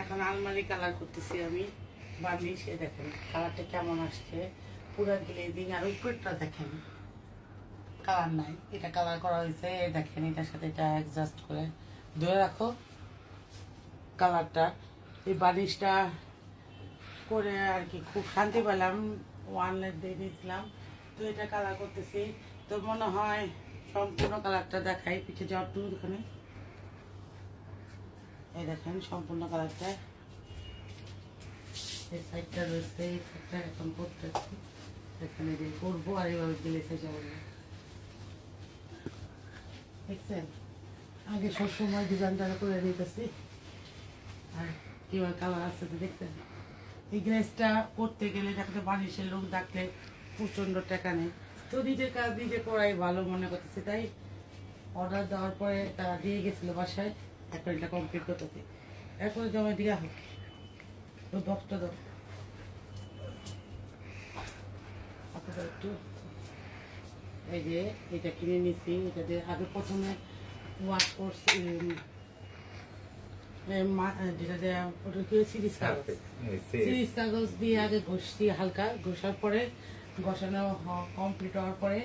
এখন আলমারি কালার করতেছি আমি বার্নিশ। দেখেন কালারটা কেমন আসছে, পুরো গ্লেজিং। আর উপরটা দেখেন কালার নাই, এটা কালার করা হয়েছে। দেখেন এটার সাথে এটা অ্যাডজাস্ট করে ধরে রাখো কালারটা। এই বার্নিশটা করে আর কি খুব শান্তি পেলাম। ওয়ানলেট দিয়ে দিয়েছিলাম, তো এটা কালার করতেছি। তো মনে হয় সম্পূর্ণ কালারটা দেখাই, পিছিয়ে যাওয়ার টু ওখানে। এই দেখেন সম্পূর্ণ কালারটা, এই সাইডটা রয়েছে, এই সাইডটা এখন করতেছি। এখানে যে করবো আর এইভাবে দিলে যাবো দেখছেন। আগে সবসময় ডিজাইনটা করে নিতেছি, আর কিভাবে কালার আসছে তো দেখছেন। এই গ্লেসটা করতে গেলে দেখতে বানিশের লোক ডাকলে প্রচণ্ড টাকা নেই, তো নিজের কাজ নিজে করাই ভালো মনে করতেছি। তাই অর্ডার দেওয়ার পরে তারা দিয়ে গেছিলো বাসায়, এখন এটা কমপ্লিট করতেছি। এখন জমা দিয়া হোক তো বক্সটা দাও একটু। এই যে এটা কিনে নিচ্ছি, এটা দিয়ে আগে প্রথমে ওয়াশ করছি, যেটা দিয়ে ওটা কি সিরিজ কাগজ, সিরিজ কাগজ দিয়ে আগে ঘষছি হালকা। ঘষার পরে ঘষানো কমপ্লিট হওয়ার পরে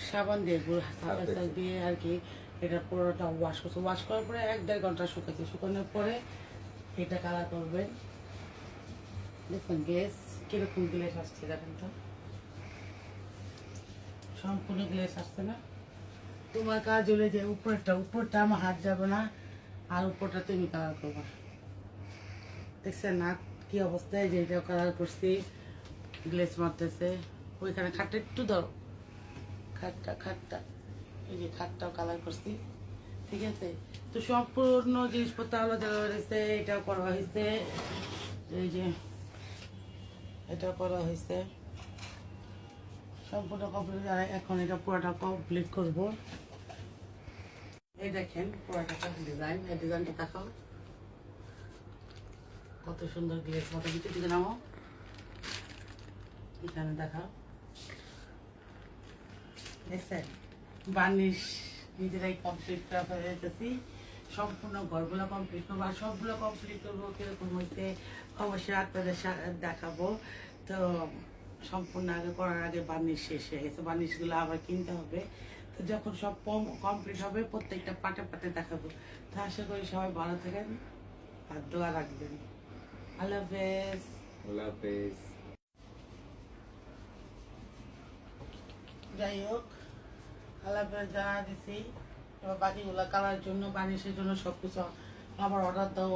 সাবান দিয়ে দিয়ে আর কি এটা পুরোটা ওয়াশ করছে। ওয়াশ করার পরে 1-1.5 ঘন্টা শুকাচ্ছে। শুকানোর পরে এটা কালার করবেন। দেখুন গ্লেস কিরকম গ্লেস আসছে, দেখেন তো সম্পূর্ণ গ্লেস আসছে না। তোমার কাজ হলে যে উপরটা আমার হাত যাবে না, আর উপরটা তুমি কালার করবা। দেখছেন না কি অবস্থায়, যে এটা কালার করছি গ্লেস মারতেছে। ওইখানে খাটটা একটু ধরো, খাটটা এই যে খাটটাও কালার করছি, ঠিক আছে। তো সম্পূর্ণ জিনিসপত্র আলাদা রয়েছে। এটাও করা হয়েছে, এই যে এটাও করা হয়েছে সম্পূর্ণ কমপ্লিট। এখন এটা পুরোটা কমপ্লিট করবো। এই দেখেন পুরোটা ডিজাইন, এই ডিজাইনটা দেখাও কত সুন্দর গ্লেস মতো। কিছু দিকে নামো, এখানে দেখাও। দেখছেন বার্নিশ নিজেরাই কমপ্লিট করা হয়ে যেতেছি। সম্পূর্ণ ঘরগুলো কমপ্লিট করবো, আর সবগুলো কমপ্লিট করবো কিরকম হইতে অবশ্যই আপনাদের দেখাবো। তো সম্পূর্ণ আগে করার আগে বার্নিশ শেষ হয়ে গেছে, বার্নিশগুলো আবার কিনতে হবে। তো যখন সব কমপ্লিট হবে প্রত্যেকটা পাটে পাটে দেখাবো। তো আশা করি সবাই ভালো থাকেন আর দোয়া রাখবেন। আল্লাহ হাফেজ। আল্লাহ হাফেজ। যাই হোক আল্লাহ হাফেজ জানা দিছি। এবার বাকিগুলো কালার জন্য বার্নিশের জন্য সবকিছু আবার অর্ডার দাও।